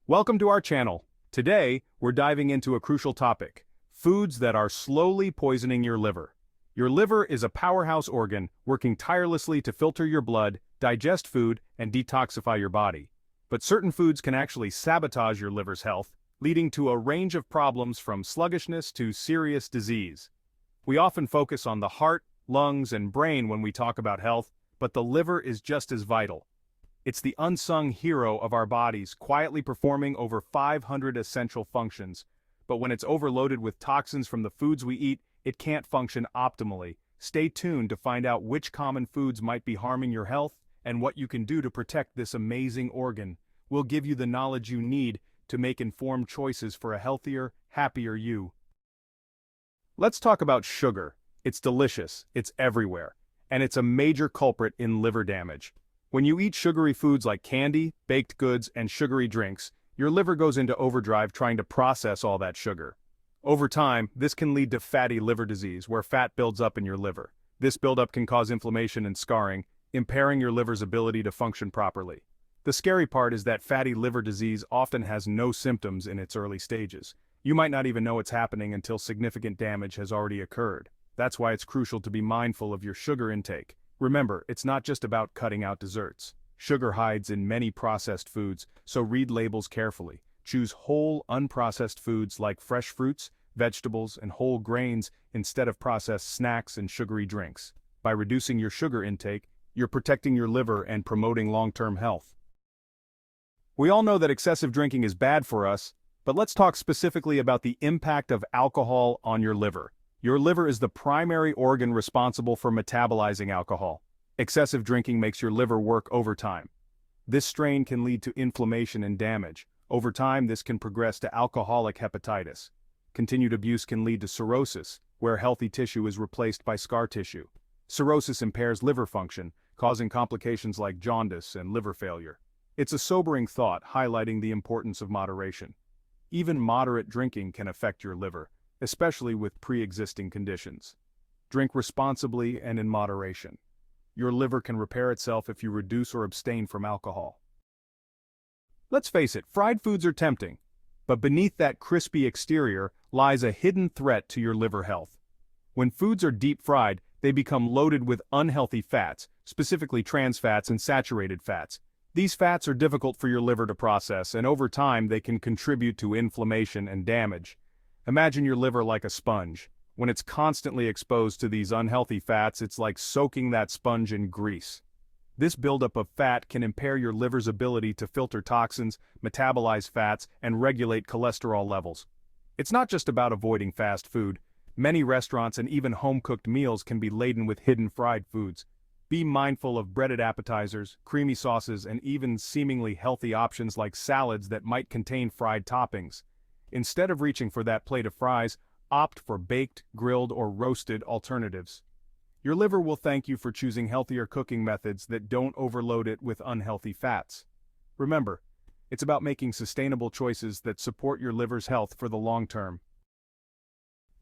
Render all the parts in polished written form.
Welcome to our channel. Today, we're diving into a crucial topic: foods that are slowly poisoning your liver. Your liver is a powerhouse organ working tirelessly to filter your blood, digest food, and detoxify your body. But certain foods can actually sabotage your liver's health, leading to a range of problems from sluggishness to serious disease. We often focus on the heart, lungs, and brain when we talk about health, but the liver is just as vital. It's the unsung hero of our bodies, quietly performing over 500 essential functions. But when it's overloaded with toxins from the foods we eat, it can't function optimally. Stay tuned to find out which common foods might be harming your health and what you can do to protect this amazing organ. We'll give you the knowledge you need to make informed choices for a healthier, happier you. Let's talk about sugar. It's delicious, it's everywhere, and it's a major culprit in liver damage. When you eat sugary foods like candy, baked goods, and sugary drinks, your liver goes into overdrive trying to process all that sugar. Over time, this can lead to fatty liver disease, where fat builds up in your liver. This buildup can cause inflammation and scarring, impairing your liver's ability to function properly. The scary part is that fatty liver disease often has no symptoms in its early stages. You might not even know it's happening until significant damage has already occurred. That's why it's crucial to be mindful of your sugar intake. Remember, it's not just about cutting out desserts. Sugar hides in many processed foods, so read labels carefully. Choose whole, unprocessed foods like fresh fruits, vegetables, and whole grains instead of processed snacks and sugary drinks. By reducing your sugar intake, you're protecting your liver and promoting long-term health. We all know that excessive drinking is bad for us, but let's talk specifically about the impact of alcohol on your liver. Your liver is the primary organ responsible for metabolizing alcohol. Excessive drinking makes your liver work overtime. This strain can lead to inflammation and damage. Over time, this can progress to alcoholic hepatitis. Continued abuse can lead to cirrhosis, where healthy tissue is replaced by scar tissue. Cirrhosis impairs liver function, causing complications like jaundice and liver failure. It's a sobering thought, highlighting the importance of moderation. Even moderate drinking can affect your liver, especially with pre-existing conditions. Drink responsibly and in moderation. Your liver can repair itself if you reduce or abstain from alcohol. Let's face it, fried foods are tempting, but beneath that crispy exterior lies a hidden threat to your liver health. When foods are deep fried, they become loaded with unhealthy fats, specifically trans fats and saturated fats. These fats are difficult for your liver to process, and over time they can contribute to inflammation and damage. Imagine your liver like a sponge. When it's constantly exposed to these unhealthy fats, it's like soaking that sponge in grease. This buildup of fat can impair your liver's ability to filter toxins, metabolize fats, and regulate cholesterol levels. It's not just about avoiding fast food. Many restaurants and even home-cooked meals can be laden with hidden fried foods. Be mindful of breaded appetizers, creamy sauces, and even seemingly healthy options like salads that might contain fried toppings. Instead of reaching for that plate of fries, opt for baked, grilled, or roasted alternatives. Your liver will thank you for choosing healthier cooking methods that don't overload it with unhealthy fats. Remember, it's about making sustainable choices that support your liver's health for the long term.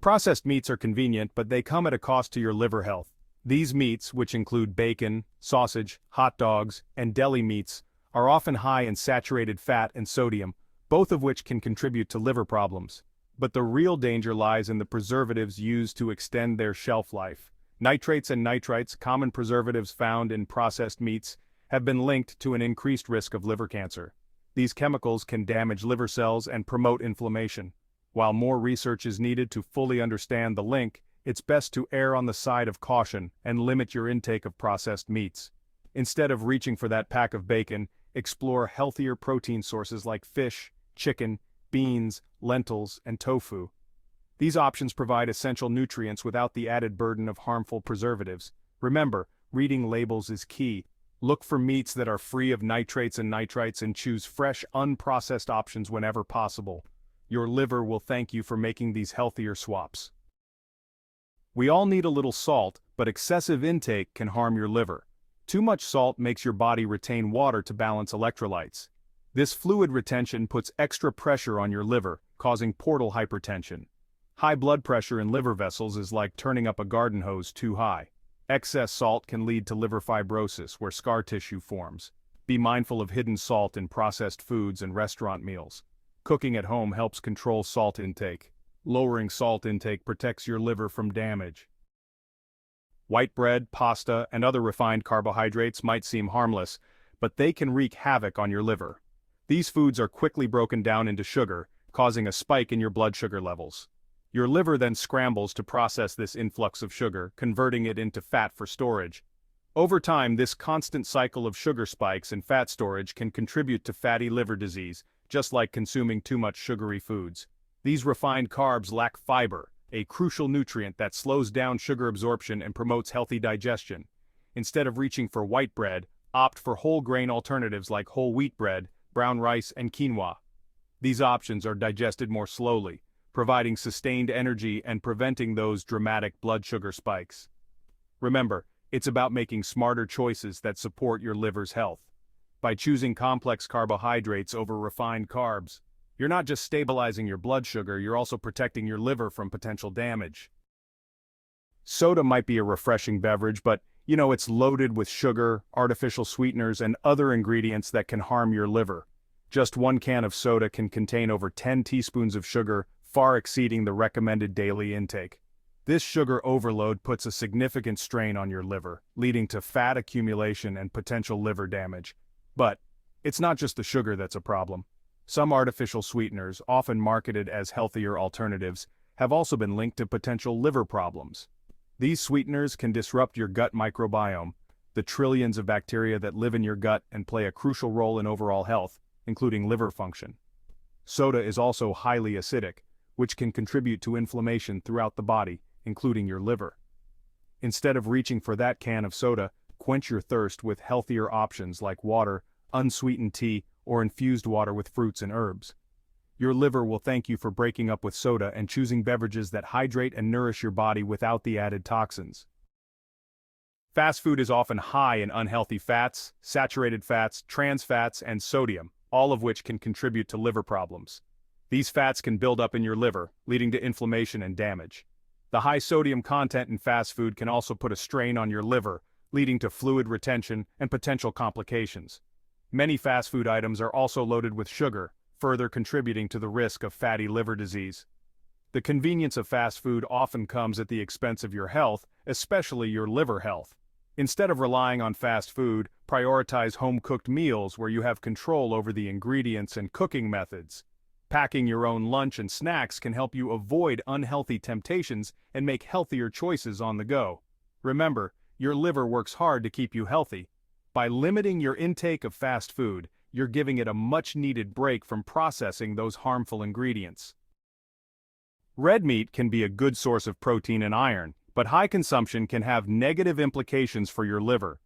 Processed meats are convenient, but they come at a cost to your liver health. These meats, which include bacon, sausage, hot dogs, and deli meats, are often high in saturated fat and sodium, both of which can contribute to liver problems. But the real danger lies in the preservatives used to extend their shelf life. Nitrates and nitrites, common preservatives found in processed meats, have been linked to an increased risk of liver cancer. These chemicals can damage liver cells and promote inflammation. While more research is needed to fully understand the link, it's best to err on the side of caution and limit your intake of processed meats. Instead of reaching for that pack of bacon, explore healthier protein sources like fish, chicken, beans, lentils, and tofu. These options provide essential nutrients without the added burden of harmful preservatives. Remember, reading labels is key. Look for meats that are free of nitrates and nitrites and choose fresh, unprocessed options whenever possible. Your liver will thank you for making these healthier swaps. We all need a little salt, but excessive intake can harm your liver. Too much salt makes your body retain water to balance electrolytes. This fluid retention puts extra pressure on your liver, causing portal hypertension. High blood pressure in liver vessels is like turning up a garden hose too high. Excess salt can lead to liver fibrosis, where scar tissue forms. Be mindful of hidden salt in processed foods and restaurant meals. Cooking at home helps control salt intake. Lowering salt intake protects your liver from damage. White bread, pasta, and other refined carbohydrates might seem harmless, but they can wreak havoc on your liver. These foods are quickly broken down into sugar, causing a spike in your blood sugar levels. Your liver then scrambles to process this influx of sugar, converting it into fat for storage. Over time, this constant cycle of sugar spikes and fat storage can contribute to fatty liver disease, just like consuming too much sugary foods. These refined carbs lack fiber, a crucial nutrient that slows down sugar absorption and promotes healthy digestion. Instead of reaching for white bread, opt for whole grain alternatives like whole wheat bread, brown rice, and quinoa. These options are digested more slowly, providing sustained energy and preventing those dramatic blood sugar spikes. Remember, it's about making smarter choices that support your liver's health. By choosing complex carbohydrates over refined carbs, you're not just stabilizing your blood sugar, you're also protecting your liver from potential damage. Soda might be a refreshing beverage, but it's loaded with sugar, artificial sweeteners, and other ingredients that can harm your liver. Just one can of soda can contain over 10 teaspoons of sugar, far exceeding the recommended daily intake. This sugar overload puts a significant strain on your liver, leading to fat accumulation and potential liver damage. But it's not just the sugar that's a problem. Some artificial sweeteners, often marketed as healthier alternatives, have also been linked to potential liver problems. These sweeteners can disrupt your gut microbiome, the trillions of bacteria that live in your gut and play a crucial role in overall health, including liver function. Soda is also highly acidic, which can contribute to inflammation throughout the body, including your liver. Instead of reaching for that can of soda, quench your thirst with healthier options like water, unsweetened tea, or infused water with fruits and herbs. Your liver will thank you for breaking up with soda and choosing beverages that hydrate and nourish your body without the added toxins. Fast food is often high in unhealthy fats, saturated fats, trans fats, and sodium, all of which can contribute to liver problems. These fats can build up in your liver, leading to inflammation and damage. The high sodium content in fast food can also put a strain on your liver, leading to fluid retention and potential complications. Many fast food items are also loaded with sugar, further contributing to the risk of fatty liver disease. The convenience of fast food often comes at the expense of your health, especially your liver health. Instead of relying on fast food, prioritize home-cooked meals where you have control over the ingredients and cooking methods. Packing your own lunch and snacks can help you avoid unhealthy temptations and make healthier choices on the go. Remember, your liver works hard to keep you healthy. By limiting your intake of fast food, you're giving it a much-needed break from processing those harmful ingredients. Red meat can be a good source of protein and iron, but high consumption can have negative implications for your liver.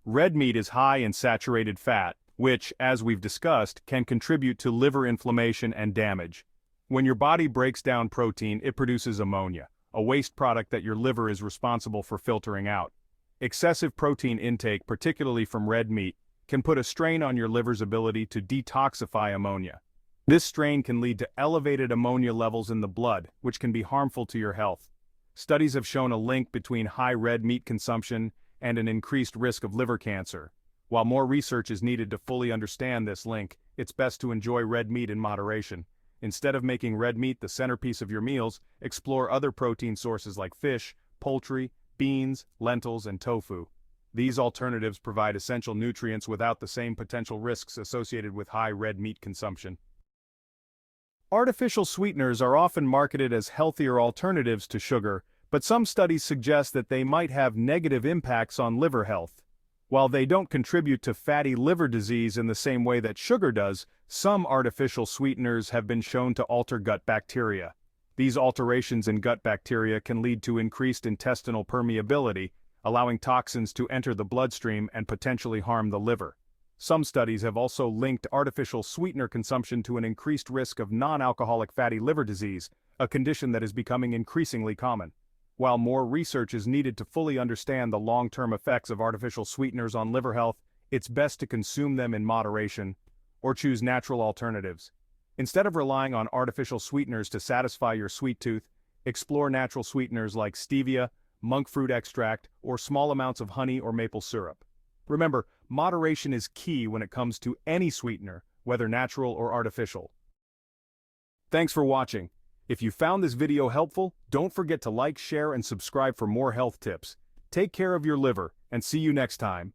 Red meat is high in saturated fat, which, as we've discussed, can contribute to liver inflammation and damage. When your body breaks down protein, it produces ammonia, a waste product that your liver is responsible for filtering out. Excessive protein intake, particularly from red meat, can put a strain on your liver's ability to detoxify ammonia. This strain can lead to elevated ammonia levels in the blood, which can be harmful to your health. Studies have shown a link between high red meat consumption and an increased risk of liver cancer. While more research is needed to fully understand this link, it's best to enjoy red meat in moderation. Instead of making red meat the centerpiece of your meals, explore other protein sources like fish, poultry, beans, lentils, and tofu. These alternatives provide essential nutrients without the same potential risks associated with high red meat consumption. Artificial sweeteners are often marketed as healthier alternatives to sugar, but some studies suggest that they might have negative impacts on liver health. While they don't contribute to fatty liver disease in the same way that sugar does, some artificial sweeteners have been shown to alter gut bacteria. These alterations in gut bacteria can lead to increased intestinal permeability, allowing toxins to enter the bloodstream and potentially harm the liver. Some studies have also linked artificial sweetener consumption to an increased risk of non-alcoholic fatty liver disease, a condition that is becoming increasingly common. While more research is needed to fully understand the long-term effects of artificial sweeteners on liver health, it's best to consume them in moderation or choose natural alternatives. Instead of relying on artificial sweeteners to satisfy your sweet tooth, explore natural sweeteners like stevia, monk fruit extract, or small amounts of honey or maple syrup. Remember, moderation is key when it comes to any sweetener, whether natural or artificial. Thanks for watching. If you found this video helpful, don't forget to like, share, and subscribe for more health tips. Take care of your liver, and see you next time.